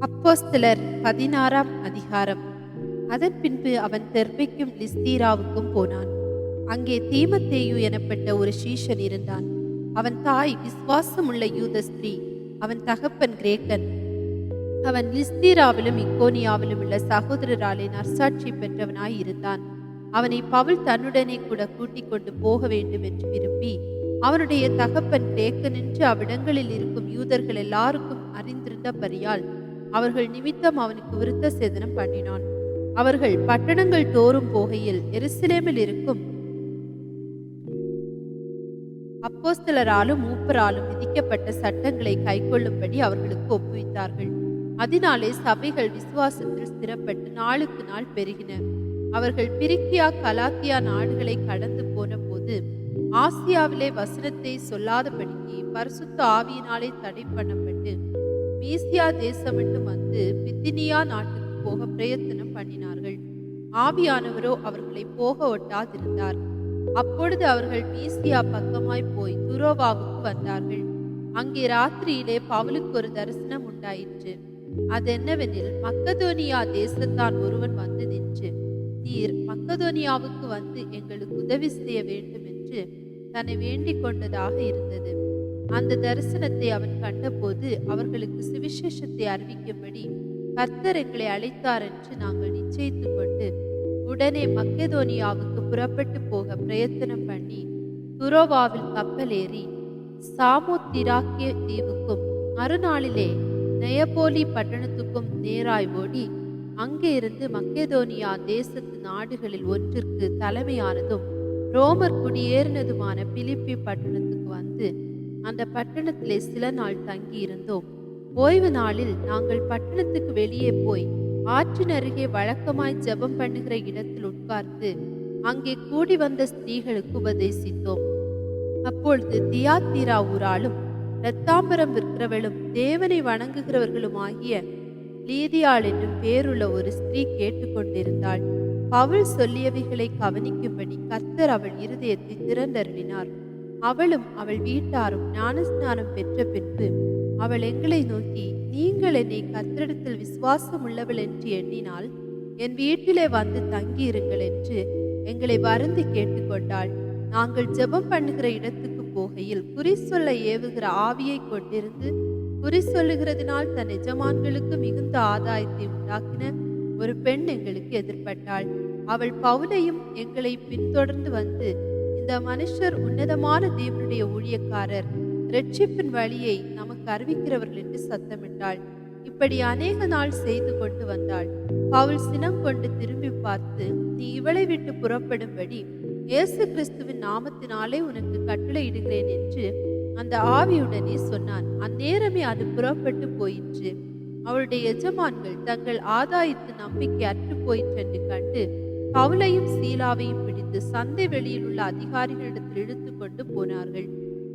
அப்போஸ்தலர் 16ஆம் அதிகாரம். அதன் பின்பு அவன் தெர்பைக்கும் லிஸ்தீராவுக்கும் போனான். அங்கே தீமத்தேயு எனப்பட்ட ஒரு சீஷன் இருந்தான். அவன் தாய் விசுவாசமுள்ள யூத ஸ்திரீ, அவன் தகப்பன் கிரேக்கன். அவன் லிஸ்தீராவிலும் இக்கோனியாவிலும் உள்ள சகோதரராலே நற்சாட்சி பெற்றவனாய் இருந்தான். அவனை பவுல் தன்னுடனே கூட கூட்டிக் கொண்டு போக வேண்டும் என்று விரும்பி, அவனுடைய தகப்பன் கிரேக்கன் என்று அவ்விடங்களில் இருக்கும் யூதர்கள் எல்லாருக்கும் அறிந்திருந்தபடியால் அவர்கள் நிமித்தம் அவனுக்கு விருத்த சேதனம் பண்ணினான். அவர்கள் பட்டணங்கள் தோறும் போகையில் எருசலேமில் இருக்கும் அப்போஸ்தலராலும் மூப்பராலும் விதிக்கப்பட்ட சட்டங்களை கைக்கொள்ளும்படி அவர்களுக்கு ஒப்புவித்தார்கள். அதனாலே சபைகள் விசுவாசத்தில் ஸ்திரப்பட்டு நாளுக்கு நாள் பெருகின. அவர்கள் பிரிக்கியா கலாத்தியா நாடுகளை கடந்து போன போது ஆசியாவிலே வசனத்தை சொல்லாதபடிக்கு பரிசுத்த ஆவியினாலே தடை பண்ணப்பட்டு மீசியா தேசம் மட்டும் வந்து பித்தினியா நாட்டுக்கு போக பிரயத்தனம் பண்ணினார்கள். ஆவியானவரோ அவர்களை போக ஒட்டாதிருந்தார். அப்பொழுது அவர்கள் மீசியா பக்கமாய் போய் துரோவாவுக்கு வந்தார்கள். அங்கே ராத்திரியிலே பவுலுக்கு ஒரு தரிசனம் உண்டாயிற்று. அதென்னவெனில், மக்கதோனியா தேசத்தான் ஒருவன் வந்து நின்று, நீர் மக்கதோனியாவுக்கு வந்து எங்களுக்கு உதவி செய்ய வேண்டும் என்று தன்னை வேண்டிக் கொண்டதாக இருந்தது. அந்த தரிசனத்தை அவன் கண்டபோது அவர்களுக்கு சுவிசேஷத்தை அறிவிக்கும்படி கர்த்தர் எங்களை அழைத்தார் என்று நாங்கள் நிச்சயித்து கொண்டு உடனே மக்கெதோனியாவுக்கு புறப்பட்டு போக பிரயத்தனம் பண்ணி துரோவாவில் கப்பல் ஏறி சாமோத்திராக்கிய தீவுக்கும் மறுநாளிலே நெயபோலி பட்டணத்துக்கும் நேராய் ஓடி அங்கே இருந்து மக்கெதோனியா தேசத்து நாடுகளில் ஒன்றிற்கு தலைமையானதும் ரோமர் குடியேறினதுமான பிலிப்பி பட்டணத்துக்கு வந்து அந்த பட்டணத்திலே சில நாள் தங்கி இருந்தோம். ஓய்வு நாளில் நாங்கள் பட்டணத்துக்கு வெளியே போய் ஆற்றின் அருகே வழக்கமாய் ஜெபம் பண்ணுகிற இடத்தில் உட்கார்ந்து அங்கே கூடி வந்த ஸ்திரீகளுக்கு உபதேசித்தோம். அப்பொழுது தியாத்தீரா ஊராலும் இரத்தாம்பரம் விற்கிறவளும் தேவனை வணங்குகிறவர்களும் ஆகிய லீதியாள் என்னும் பேருள்ள ஒரு ஸ்திரீ கேட்டுக்கொண்டிருந்தாள். பவுல் சொல்லியவைகளை கவனிக்கும்படி கர்த்தர் அவள் இருதயத்தை திறந்தருளினார். அவளும் அவள் வீட்டாரும் ஞானஸ்நானம் பெற்ற பின்பு அவள் எங்களை நோக்கி, நீங்கள் என்னை கர்த்தரிடத்தில் விசுவாசம் உள்ளவள் என்று எண்ணினால் என் வீட்டிலே வந்து தங்கியிருங்கள் என்று எங்களை வருந்தி கேட்டுக்கொண்டாள். நாங்கள் ஜெபம் பண்ணுகிற இடத்துக்கு போகையில் குறி சொல்ல ஏவுகிற ஆவியை கொண்டிருந்து குறி சொல்லுகிறதினால் தன் எஜமான்களுக்கு மிகுந்த ஆதாயத்தை உண்டாக்கின ஒரு பெண் எங்களுக்கு எதிர்பட்டாள். அவள் பவுலையும் எங்களை பின்தொடர்ந்து வந்து, இந்த மனுஷர் உன்னதமான தேவனுடைய ஊழியக்காரர், இரட்சிப்பின் வழியை நமக்கு அறிவிக்கிறவர்கள் என்று சத்தமிட்டாள். இப்படி அநேக நாள் செய்து கொண்டு வந்தாள். பவுல் சினம் கொண்டு திரும்பி பார்த்து, நீ இவளை விட்டு புறப்படும்படி இயேசு கிறிஸ்துவின் நாமத்தினாலே உனக்கு கட்டளையிடுகிறேன் என்று அந்த ஆவியுடனே சொன்னான். அந்நேரமே அது புறப்பட்டு போயிற்று. அவளுடைய எஜமான்கள் தங்கள் ஆதாயத்து நம்பிக்கை அற்று போயிற்றென்று கண்டு பவுலையும் சீலாவையும் பிடித்து சந்தை வெளியில் உள்ள அதிகாரிகளிடத்தில் இழுத்து கொண்டு போனார்கள்.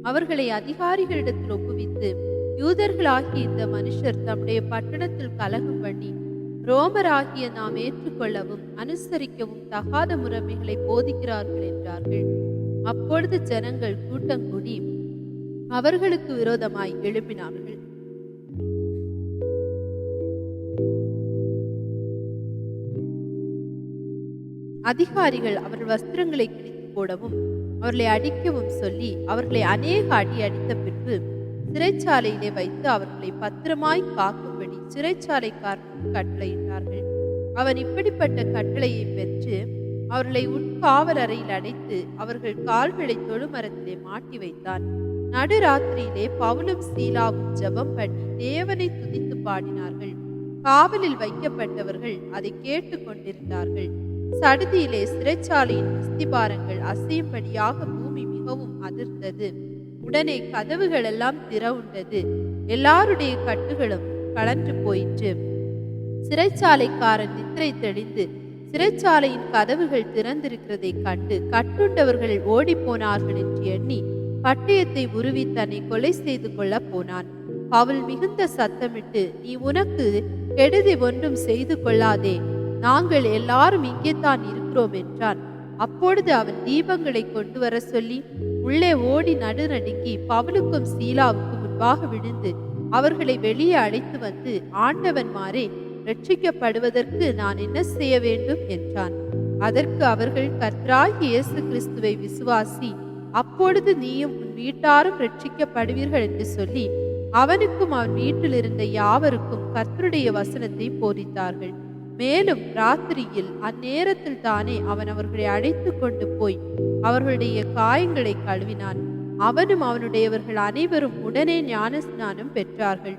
அவர்களை அதிகாரிகளிடத்தில் ஒப்புவித்து, யூதர்களாகிய இந்த மனுஷர் தம்முடைய பட்டணத்தில் கலகம் பண்ணி ரோமராகிய நாம் ஏற்றுக்கொள்ளவும் அனுசரிக்கவும் தகாத முறைமைகளை போதிக்கிறார்கள் என்றார்கள். அப்பொழுது ஜனங்கள் கூட்டங்கூடி அவர்களுக்கு விரோதமாய் எழுப்பினார்கள். அதிகாரிகள் அவர்கள் வஸ்திரங்களை கிழித்து போடவும் அவர்களை அடிக்கவும் சொல்லி அவர்களை அநேக அடி அடித்த பின்பு சிறைச்சாலையிலே வைத்து அவர்களை பத்திரமாய் காக்கும்படி சிறைச்சாலைக்காரனுக்கு கட்டளையிட்டார்கள். அவன் இப்படிப்பட்ட கட்டளையை பெற்று அவர்களை உட்காவல் அறையில் அடைத்து அவர்கள் கால்களை தொழுமரத்திலே மாட்டி வைத்தான். நடுராத்திரியிலே பவுலும் சீலாவும் ஜெபம் பண்ணி தேவனை துதித்து பாடினார்கள். காவலில் வைக்கப்பட்டவர்கள் அதை கேட்டு கொண்டிருந்தார்கள். சடுதியிலே சிறைச்சாலையின் அஸ்திபாரங்கள் அசையும்படியாக பூமி மிகவும் அதிர்ந்தது. உடனே கதவுகள் எல்லாம் திறவுண்டது. எல்லாருடைய கட்டுகளும் கலன்று போயிற்று. சிறைச்சாலைக்காரன் நித்திரை தெளிந்து சிறைச்சாலையின் கதவுகள் திறந்திருக்கிறதை கண்டு கட்டுண்டவர்கள் ஓடி போனார்கள் என்று எண்ணி பட்டயத்தை உருவி தன்னை கொலை செய்து கொள்ள போனான். பவுல் மிகுந்த சத்தமிட்டு, நீ உனக்கு கெடுதி ஒன்றும் செய்து கொள்ளாதே, நாங்கள் எல்லாரும் இங்கே தான் இருக்கிறோம் என்றான். அப்பொழுது அவன் தீபங்களை கொண்டு வர சொல்லி உள்ளே ஓடி நடுநடுங்கி பவுலுக்கும் சீலாவுக்கும் முன்பாக விழுந்து, அவர்களை வெளியே அழைத்து வந்து, ஆண்டவன்மாரே, ரட்சிக்கப்படுவதற்கு நான் என்ன செய்ய வேண்டும் என்றான். அதற்கு அவர்கள், கர்த்தராகிய இயேசு கிறிஸ்துவை விசுவாசி, அப்பொழுது நீயும் உன் வீட்டாரும் ரட்சிக்கப்படுவீர்கள் என்று சொல்லி அவனுக்கும் அவன் வீட்டில் இருந்த யாவருக்கும் கர்த்தருடைய வசனத்தை போதித்தார்கள். மேலும் ராத்திரியில் அந்நேரத்தில் தானே அவன் அவர்களை அழைத்து கொண்டு போய் அவர்களுடைய காயங்களை கழுவினான். அவனும் அவனுடையவர்கள் அனைவரும் உடனே ஞானஸ்நானம் பெற்றார்கள்.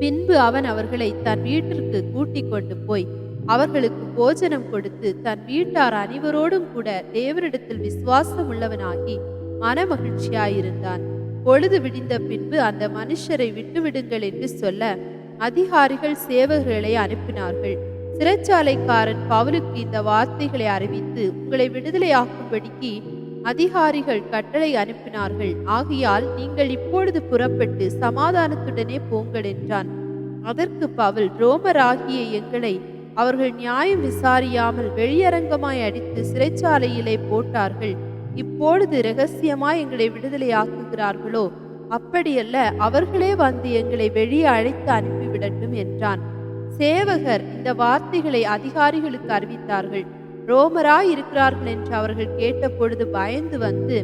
பின்பு அவன் அவர்களை தன் வீட்டிற்கு கூட்டிக் கொண்டு போய் அவர்களுக்கு போஜனம் கொடுத்து தன் வீட்டார் அனைவரோடும் கூட தேவரிடத்தில் விசுவாசம் உள்ளவனாகி மனமகிழ்ச்சியாயிருந்தான். பொழுது விடிந்த பின்பு அந்த மனுஷரை விட்டுவிடுங்கள் என்று சொல்ல அதிகாரிகள் சேவகர்களை அனுப்பினார்கள். சிறைச்சாலைக்காரன் பவுலுக்கு இந்த வார்த்தைகளை அறிவித்து, உங்களை விடுதலையாக்கும்படிக்கு அதிகாரிகள் கட்டளை அனுப்பினார்கள். ஆகையால் நீங்கள் இப்பொழுது புறப்பட்டு சமாதானத்துடனே போங்கள் என்றான். அதற்கு பவுல், ரோமராகிய எங்களை அவர்கள் நியாயம் விசாரியாமல் வெளியரங்கமாய் அடித்து சிறைச்சாலையிலே போட்டார்கள். இப்பொழுது இரகசியமாய் எங்களை விடுதலையாக்குகிறார்களோ? அப்படியல்ல, அவர்களே வந்து எங்களை வெளியே அழைத்து அனுப்பிவிடட்டும் என்றான். சேவகர் இந்த வார்த்தைகளை அதிகாரிகளுக்கு அறிவித்தார்கள். ரோமராய் இருக்கிறார்கள் என்று அவர்கள் கேட்டபொழுது பயந்து வந்து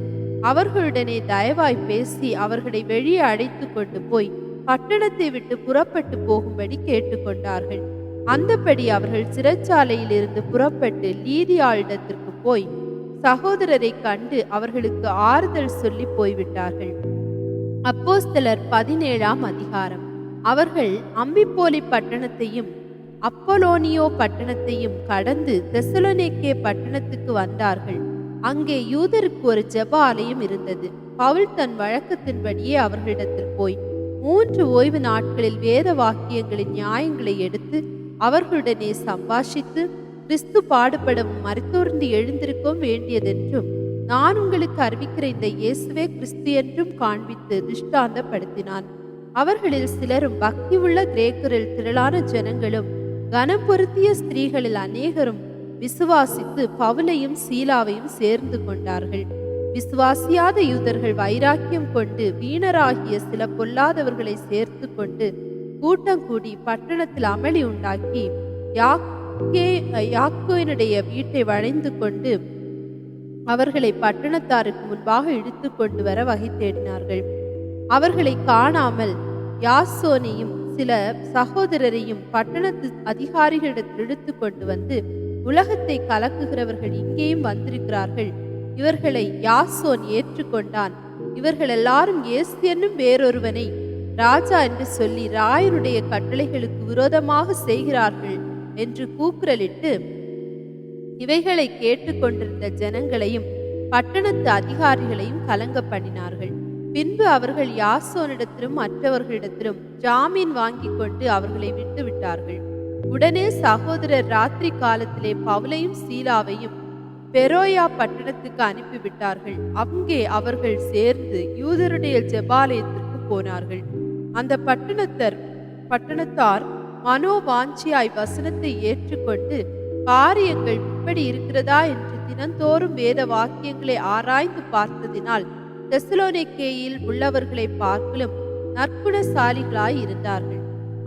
அவர்களுடனே தயவாய் பேசி அவர்களை வெளியே அழைத்து கொண்டு போய் பட்டணத்தை விட்டு புறப்பட்டு போகும்படி கேட்டுக்கொண்டார்கள். அந்தபடி அவர்கள் சிறைச்சாலையில் இருந்து புறப்பட்டு லீதியாளிடத்திற்கு போய் சகோதரரை கண்டு அவர்களுக்கு ஆறுதல் சொல்லி போய்விட்டார்கள். அப்போஸ்தலர் 17ஆம் அதிகாரம். அவர்கள் அம்பிப்போலி பட்டணத்தையும் அப்போலோனியோ பட்டணத்தையும் கடந்து தெசலோனிக்கே பட்டணத்துக்கு வந்தார்கள். அங்கே யூதருக்கு ஒரு ஜெப ஆலயம் இருந்தது. பவுல் தன் வழக்கத்தின்படியே அவர்களிடத்தில் போய் 3 ஓய்வு நாட்களில் வேத வாக்கியங்களின் நியாயங்களை எடுத்து அவர்களுடனே சம்பாஷித்து, கிறிஸ்து பாடுபடவும் மரித்தோர்ந்து எழுந்திருக்கவும் வேண்டியதென்றும் நான் உங்களுக்கு அறிவிக்கிற இந்த இயேசுவே கிறிஸ்து என்றும் காண்பித்து திருஷ்டாந்தப்படுத்தினான். அவர்களில் சிலரும் பக்தி உள்ள கிரேக்கரில் திரளான ஜனங்களும் கனம் பொருத்திய ஸ்திரீகளில் அநேகரும் விசுவாசித்து பவுலையும் சீலாவையும் சேர்ந்து கொண்டார்கள். விசுவாசியாத யூதர்கள் வைராக்கியம் கொண்டு வீணராகிய சில பொல்லாதவர்களை சேர்த்து கொண்டு கூட்டம் கூடி பட்டணத்தில் அமளி உண்டாக்கி யாக்கோனுடைய வீட்டை வளைந்து கொண்டு அவர்களை பட்டணத்தாருக்கு முன்பாக இழுத்து கொண்டு வர வகை தேடினார்கள். அவர்களை காணாமல் யாசோனையும் சில சகோதரரையும் பட்டணத்து அதிகாரிகளிடத்தில் இழுத்து கொண்டு வந்து, உலகத்தை கலக்குகிறவர்கள் இங்கேயும் வந்திருக்கிறார்கள், இவர்களை யாசோன் ஏற்றுக்கொண்டான், இவர்கள் எல்லாரும் இயேசு என்னும் வேறொருவனை ராஜா என்று சொல்லி ராயனுடைய கட்டளைகளுக்கு விரோதமாக செய்கிறார்கள் என்று கூக்குரலிட்டு இவைகளை கேட்டுக்கொண்டிருந்த ஜனங்களையும் பட்டணத்து அதிகாரிகளையும் கலங்க பண்ணினார்கள். பின்பு அவர்கள் யாசோனிடத்திலும் மற்றவர்களிடத்திலும் ஜாமீன் வாங்கி கொண்டு அவர்களை விட்டு விட்டார்கள். உடனே சகோதரர் ராத்திரி காலத்திலே பவுலையும் சீலாவையும் பெரோயா பட்டணத்துக்கு அனுப்பிவிட்டார்கள். அங்கே அவர்கள் சேர்ந்து யூதருடைய ஜெபாலயத்திற்கு போனார்கள். அந்த பட்டணத்தார் மனோவாஞ்சியாய் வசனத்தை ஏற்றுக்கொண்டு காரியங்கள் இப்படி இருக்கிறதா என்று தினந்தோறும் வேத வாக்கியங்களை ஆராய்ந்து பார்த்ததினால் தெசலோனிக்கேயில் உள்ளவர்களை பார்க்கலும் நற்குணசாலிகளாய் இருந்தார்கள்.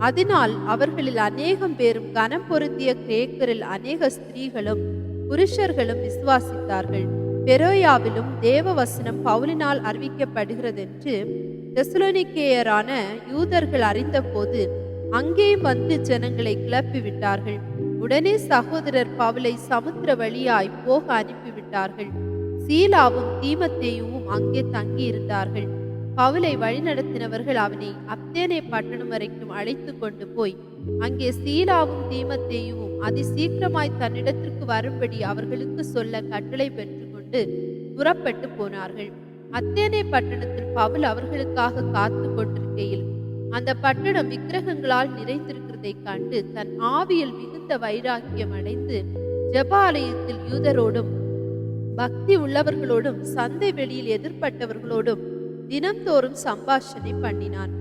அதனால் அவர்களில் அநேகம் பேரும் கனம் பொருந்திய கிரேக்கரில் அநேக ஸ்திரீகளும் புருஷர்களும் விசுவாசித்தார்கள். பெரோயாவிலும் தேவ வசனம் பவுலினால் அறிவிக்கப்படுகிறதென்று தெசலோனிக்கேயரான யூதர்கள் அறிந்த போது அங்கேயும் வந்து ஜனங்களை கிளப்பி விட்டார்கள். உடனே சகோதரர் பவுலை சமுத்திர வழியாய் போக அனுப்பிவிட்டார்கள். சீலாவும் தீமத்தேயுவும் அங்கே தங்கி இருந்தார்கள். பவுலை வழிநடத்தினவர்கள் அவனை அத்தேனே பட்டணம் வரைக்கும் அழைத்து கொண்டு போய் அங்கே சீலாவும் தீமத்தேயுவும் அதிசீக்கிரமாய் தன்னிடத்திற்கு வரும்படி அவர்களுக்கு சொல்ல கட்டளை பெற்று கொண்டு புறப்பட்டு போனார்கள். அத்தேனே பட்டணத்தில் பவுல் அவர்களுக்காக காத்து கொண்டிருக்கையில் அந்த பட்டணம் விக்கிரகங்களால் நிறைந்திருக்கிறதை கண்டு தன் ஆவியில் மிகுந்த வைராக்கியம் அடைந்து ஜெபாலயத்தில் யூதரோடும் பக்தி உள்ளவர்களோடும் சந்தை வெளியில் எதிர்பட்டவர்களோடும் தினம்தோறும் சம்பாஷணை பண்ணினான்.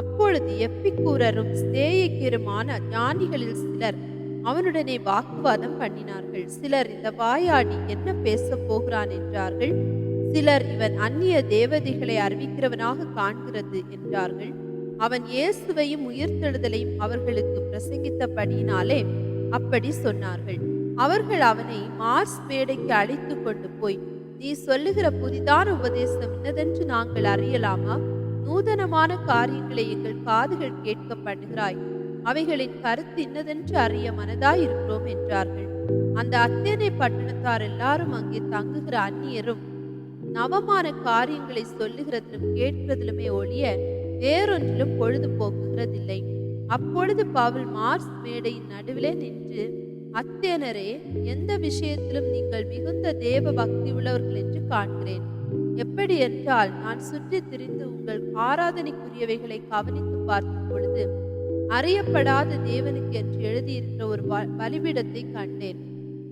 அப்பொழுது எப்பிக்கூரரும் ஸ்தேயிக்கருமான ஞானிகளில் சிலர் அவனுடனே வாக்குவாதம் பண்ணினார்கள். சிலர் இந்த வாயாடி என்ன பேச போகிறான் என்றார்கள். சிலர் இவன் அந்நிய தேவதைகளை அறிவிக்கிறவனாக காண்கிறது என்றார்கள். அவன் இயேசுவையும் உயிர்த்தெழுதலையும் அவர்களுக்கு பிரசங்கித்தபடியினாலே அப்படி சொன்னார்கள். அவர்கள் அவனை மார்ஸ் மேடைக்கு அழைத்து கொண்டு போய், நீ சொல்லுகிற புதிதான உபதேசம் இன்னதென்று நாங்கள் அறியலாமா? நூதனமான காரியங்களை எங்கள் காதுகள் கேட்க பண்ணுகிறாய். அவைகளின் கருத்து இன்னதென்று அறிய மனதாய் இருக்கிறோம் என்றார்கள். அந்த அத்தேனை பட்டணத்தார் எல்லாரும் அங்கே தங்குகிற அந்நியரும் நவமான காரியங்களை சொல்லுகிறதிலும் கேட்கிறதிலுமே ஒழிய வேறொன்றிலும் பொழுது போக்குகிறதில்லை. அப்பொழுது பவுல் மார்ஸ் மேடையின் நடுவிலே நின்று, அத்தேனரே, எந்த விஷயத்திலும் நீங்கள் மிகுந்த தேவ பக்தி உள்ளவர்கள் என்று காண்கிறேன். எப்படி என்றால், நான் சுற்றி திரிந்து உங்கள் ஆராதனைக்குரியவைகளை கவனித்து பார்க்கும் பொழுது அறியப்படாத தேவனுக்கு என்று எழுதியிருக்கிற ஒரு பலிபீடத்தை கண்டேன்.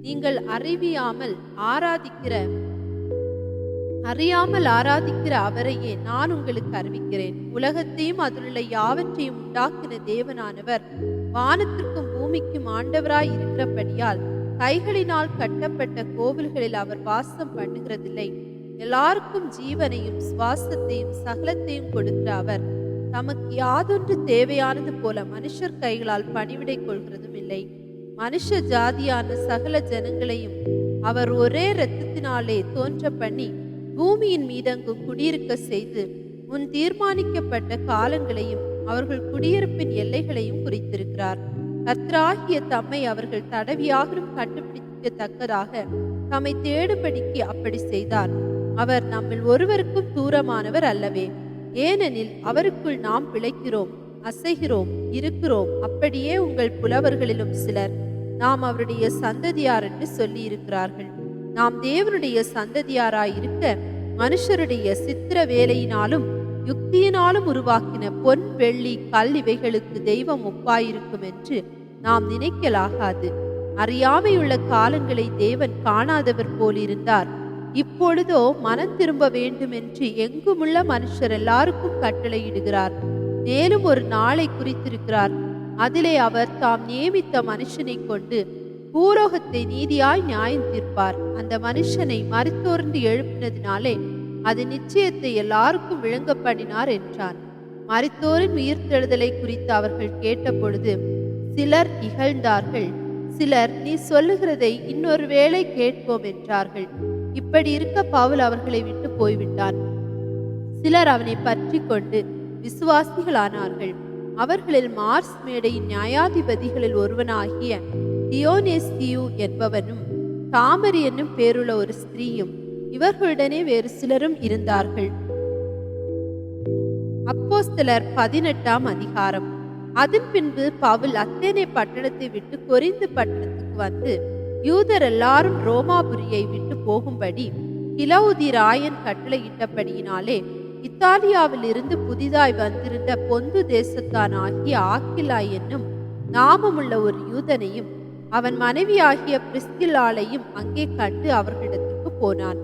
நீங்கள் அறியாமல் ஆராதிக்கிற அவரையே நான் உங்களுக்கு அறிவிக்கிறேன். உலகத்தையும் அதிலுள்ள யாவற்றையும் உண்டாக்கின தேவனானவர் வானத்திற்கும் பூமிக்கும் ஆண்டவராய் இருக்கிறபடியால் கைகளினால் கட்டப்பட்ட கோவில்களில் அவர் வாசம் பண்ணுகிறதில்லை. எல்லாருக்கும் ஜீவனையும் சுவாசத்தையும் சகலத்தையும் கொடுக்கிற அவர் தமக்கு யாதொன்று தேவையானது போல மனுஷர் கைகளால் பணிவிடை கொள்கிறதும் இல்லை. மனுஷ ஜாதியான சகல ஜனங்களையும் அவர் ஒரே இரத்தத்தினாலே தோன்ற பண்ணி பூமியின் மீதெங்கும் குடியிருக்க செய்து முன் தீர்மானிக்கப்பட்ட காலங்களையும் அவர்கள் குடியிருப்பின் எல்லைகளையும் குறித்திருக்கிறார். கர்த்தராகிய தம்மை அவர்கள் தடவியாகவும் கண்டுபிடிக்கத்தக்கதாக தம்மை தேடும்படிக்கு அப்படி செய்தார். அவர் நம்மில் ஒருவருக்கும் தூரமானவர் அல்லவே. ஏனெனில் அவருக்குள் நாம் பிழைக்கிறோம், அசைகிறோம், இருக்கிறோம். அப்படியே உங்கள் புலவர்களிலும் சிலர் நாம் அவருடைய சந்ததியார் என்று சொல்லி இருக்கிறார்கள். நாம் தேவனுடைய சந்ததியாராயிருக்க மனுஷருடைய சித்திர வேலையினாலும் யுக்தியினாலும் உருவாக்கின பொன், வெள்ளி, கல் இவைகளுக்கு தெய்வம் ஒப்பாயிருக்கும் என்று நாம் நினைக்கலாகாது. அறியாமையுள்ள காலங்களை தேவன் காணாதவர் போலிருந்தார். இப்பொழுதோ மனம் திரும்ப வேண்டும் என்று எங்குமுள்ள மனுஷர் எல்லாருக்கும் கட்டளையிடுகிறார். மேலும் ஒரு நாளை குறித்திருக்கிறார். அதிலே அவர் தாம் நியமித்த மனுஷனை கொண்டு பூலோகத்தை நீதியாய் நியாயம் தீர்ப்பார். அந்த மனுஷனை மரித்தோர்ந்து எழுப்பினதினாலே அது நிச்சயத்தை எல்லாருக்கும் விளங்க பண்ணினார் என்றார். மரித்தோரின் உயிர்த்தெழுதலை குறித்து அவர்கள் கேட்டபொழுது சிலர் இகழ்ந்தார்கள், சிலர் நீ சொல்லுகிறதை இன்னொரு வேளை கேட்போம் என்றார்கள். இப்படி இருக்க பவுல் அவர்களை விட்டு போய்விட்டான். சிலர் அவனை பற்றி கொண்டு விசுவாசிகளானார்கள். அவர்களில் மார்ஸ் மேடையின் நியாயாதிபதிகளில் ஒருவனாகிய தியோனேசியு என்பவனும் தாமரி என்னும் பேருள்ள ஒரு ஸ்திரீயும் இவர்களுடனே வேறு சிலரும் இருந்தார்கள். அப்போஸ்தலர் 18ஆம் அதிகாரம். அதன் பின்பு பவுல் அத்தேனை பட்டணத்தை விட்டு கொரிந்து பட்டணத்துக்கு வந்து யூதர் எல்லாரும் ரோமாபுரியை விட்டு போகும்படி கிலவுதி ராயன் கட்டளையிட்டபடியினாலே இத்தாலியாவில் இருந்து புதிதாய் வந்திருந்த பொந்து தேசத்தான் ஆகிய ஆக்கிலா என்னும் நாமமுள்ள ஒரு யூதனையும் அவன் மனைவியாகிய பிரிஸ்கில்லாளையும் அங்கே கண்டு அவர்களிடத்திற்கு போனான்.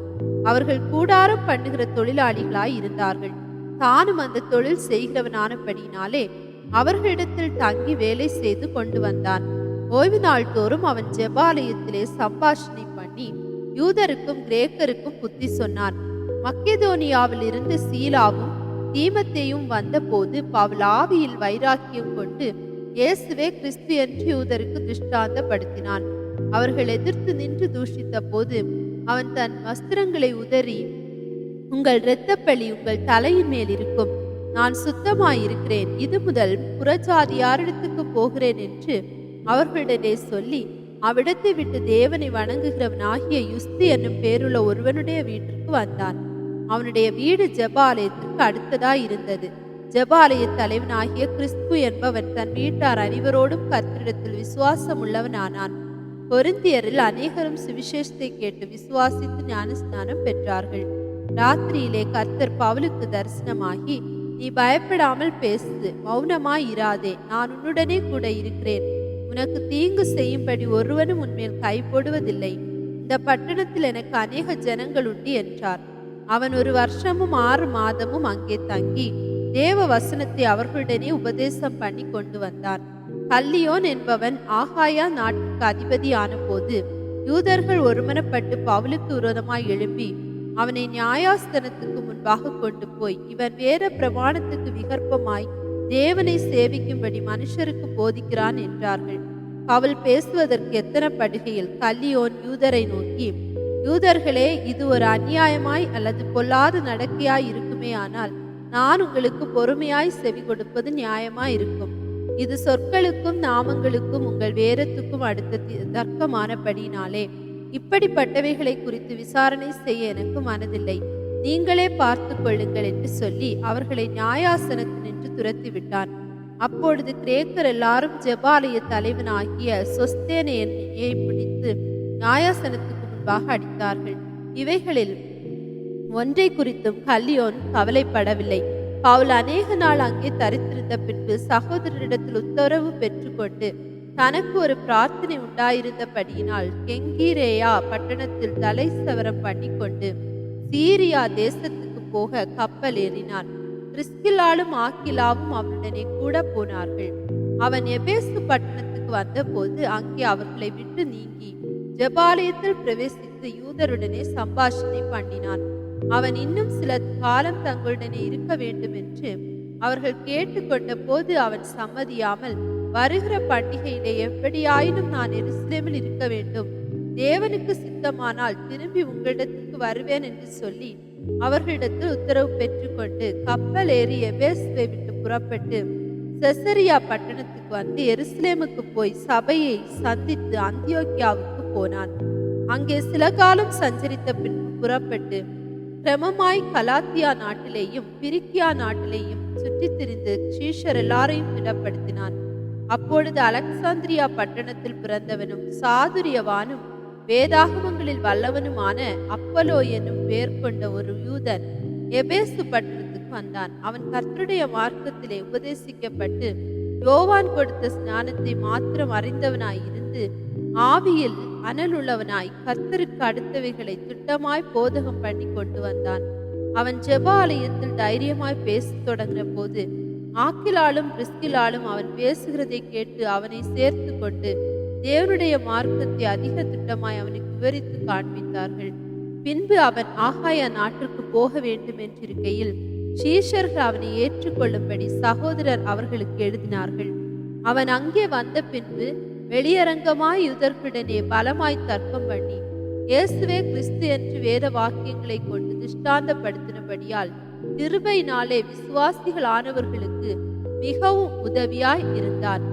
அவர்கள் கூடாரம் பண்ணுகிற தொழிலாளிகளாய் இருந்தார்கள். தானும் அந்த தொழில் செய்கிறவனானபடியினாலே அவர்களிடத்தில் தங்கி வேலை செய்து கொண்டு வந்தான். ஓய்வு நாள் தோறும் அவன் ஜெபாலயத்திலே சம்பாஷணை பண்ணி யூதருக்கும் கிரேக்கருக்கும் புத்தி சொன்னான். மக்கெதோனியாவில் இருந்து சீலாவும் தீமத்தேயும் வந்தபோது பவுல் ஆவியில் வைராக்கியம் கொண்டு இயேசுவே கிறிஸ்து என்று யூதருக்கு திருஷ்டாந்தப்படுத்தினான். அவர்கள் எதிர்த்து நின்று தூஷித்த போது அவன் தன் வஸ்திரங்களை உதறி, உங்கள் இரத்தப்பழி உங்கள் தலையின் மேல் இருக்கும். நான் சுத்தமாயிருக்கிறேன். இது முதல் புறஜாதியாரிடத்துக்கு போகிறேன் என்று அவர்களிடையே சொல்லி அவ்விடத்தை விட்டு தேவனை வணங்குகிறவனாகிய யுஸ்து என்னும் பேருள்ள ஒருவனுடைய வீட்டிற்கு வந்தான். அவனுடைய வீடு ஜெபாலயத்திற்கு அடுத்ததாய் இருந்தது. ஜெபாலய தலைவனாகிய கிறிஸ்து என்பவன் தன் வீட்டார் அனைவரோடும் கர்த்தரிடத்தில் விசுவாசம் உள்ளவனானான். கொரிந்தியரில் அநேகரும் சுவிசேஷத்தை கேட்டு விசுவாசித்து ஞானஸ்நானம் பெற்றார்கள். ராத்திரியிலே கர்த்தர் பவுலுக்கு தரிசனமாகி, நீ பயப்படாமல் பேசு, மௌனமாய் இராதே, நான் உன்னுடனே கூட இருக்கிறேன். உனக்கு தீங்கு செய்யும்படி ஒருவனும் உன்மேல் கை போடுவதில்லை. இந்த பட்டணத்தில் எனக்கு அநேக ஜனங்கள் உண்டு என்றார். அவன் 1 வருஷமும் 6 மாதமும் அங்கே தங்கி தேவ வசனத்தை அவர்களுடனே உபதேசம் பண்ணி கொண்டு வந்தான். கல்லியோன் என்பவன் ஆகாயா நாட்டுக்கு அதிபதியான போது யூதர்கள் ஒருமனப்பட்டு பவுலுக்கு விரோதமாய் எழும்பி அவனை நியாயாஸ்தனத்துக்கு முன்பாக கொண்டு போய், இவன் வேற பிரமாணத்துக்கு விகற்பமாய் தேவனை சேவிக்கும்படி மனுஷருக்கு போதிக்கிறான் என்றார்கள். பவுல் பேசுவதற்கு எத்தனப்படுகையில் கல்லியோன் யூதரை நோக்கி, யூதர்களே, இது ஒரு அநியாயமாய் அல்லது பொல்லாத நடக்கையாய் இருக்குமே, ஆனால் நான் உங்களுக்கு பொறுமையாய் செவி கொடுப்பது நியாயமாய் இருக்கும். இது சொற்களுக்கும் நாமங்களுக்கும் உங்கள் வேரத்துக்கும் அடுத்த தர்க்கமானபடினாலே இப்படிப்பட்டவைகளை குறித்து விசாரணை செய்ய எனக்கு மனதில்லை. நீங்களே பார்த்து கொள்ளுங்கள் என்று சொல்லி அவர்களை நியாயாசனத்தினின்று துரத்திவிட்டான். அப்பொழுது கிரேக்கர் எல்லாரும் ஜெபாலய தலைவனாகிய சொஸ்தேனேயை பிடித்து நியாயாசனத்துக்கு முன்பாக அடித்தார்கள். இவைகளில் ஒன்றை குறித்தும் கல்லியோன் கவலைப்படவில்லை. பவுல் அநேக நாள் அங்கே தரித்திருந்த பின்பு சகோதரரிடத்தில் உத்தரவு பெற்றுக்கொண்டு தனக்கு ஒரு பிரார்த்தனை உண்டாயிருந்தபடியினால் கெங்கீரேயா பட்டணத்தில் தலை சவரம் பண்ணிக்கொண்டு சீரியா தேசத்துக்கு போக கப்பல் ஏறினான். பிரிஸ்கில்லாலும் ஆக்கிலாவும் அவனுடனே கூட போனார்கள். அவன் எபேசு பட்டணத்துக்கு வந்தபோது அங்கே அவர்களை விட்டு நீங்கி ஜெபாலயத்தில் பிரவேசித்து யூதருடனே சம்பாஷணை பண்ணினான். அவன் இன்னும் சில காலம் தங்களுடனே இருக்க வேண்டும் என்று அவர்கள் கேட்டுக்கொண்ட போது அவன் சம்மதியாமல், வருகிற பண்டிகையிலே எப்படியாயினும் நான் எருசலேமில் இருக்க வேண்டும், தேவனுக்கு சித்தமானால் திரும்பி உங்களிடத்துக்கு வருவேன் என்று சொல்லி அவர்களிடத்தில் உத்தரவு பெற்றுக்கொண்டு கப்பல் ஏறி எபேசுவை விட்டு புறப்பட்டு செசரியா பட்டணத்துக்கு வந்து எருசலேமுக்கு போய் சபையை சந்தித்து அந்தியோக்கியாவுக்கு போனான். அங்கே சில காலம் சஞ்சரித்த பின்பு புறப்பட்டு கிரமமாய் கலாத்தியா நாட்டிலேயும் பிரிக்கியா நாட்டிலேயும் சுற்றித் திரிந்து சீஷர் எல்லாரையும் திடப்படுத்தினான். அப்பொழுது அலெக்சாந்திரியா பட்டணத்தில் பிறந்தவனும் சாதுரியவானும் வேதாகமங்களில் வல்லவனுமான அப்பலோ என்னும் பெயர் கொண்ட ஒரு யூதன் எபேசு பட்டணத்துக்கு வந்தான். அவன் கர்த்தருடைய மார்க்கத்திலே உபதேசிக்கப்பட்டு யோவான் கொடுத்த ஸ்நானத்தை மாத்திரம் அறிந்தவனாய் இருந்து ஆவியில் அனலுள்ளவனாய் கர்த்தருக்கு அடுத்தவைகளை திட்டமாய் போதகம் பண்ணி கொண்டு வந்தான். அவன் ஜெபாலயத்தில் தைரியமாய் பேசத் தொடங்கின போது ஆக்கிலாலும் பிரிஸ்கிலாலும் அவன் பேசுகிறதை கேட்டு அவனை சேர்த்து கொண்டு தேவனுடைய மார்க்கத்தை அதிக திட்டமாய் அவனுக்கு விவரித்து காண்பித்தார்கள். பின்பு அவன் ஆகாய நாட்டிற்கு போக வேண்டும் என்றிருக்கையில் சீஷர்கள் அவனை ஏற்றுக்கொள்ளும்படி சகோதரர் அவர்களுக்கு எழுதினார்கள். அவன் அங்கே வந்த பின்பு வெளியரங்கமாய் யூதர்களுடனே பலமாய் தர்க்கம் பண்ணி இயேசுவே கிறிஸ்து என்று வேத வாக்கியங்களை கொண்டு திஷ்டாந்தப்படுத்தினபடியால் கிருபையினாலே விசுவாசிகள் ஆனவர்களுக்கு மிகவும் உதவியாய் இருந்தான்.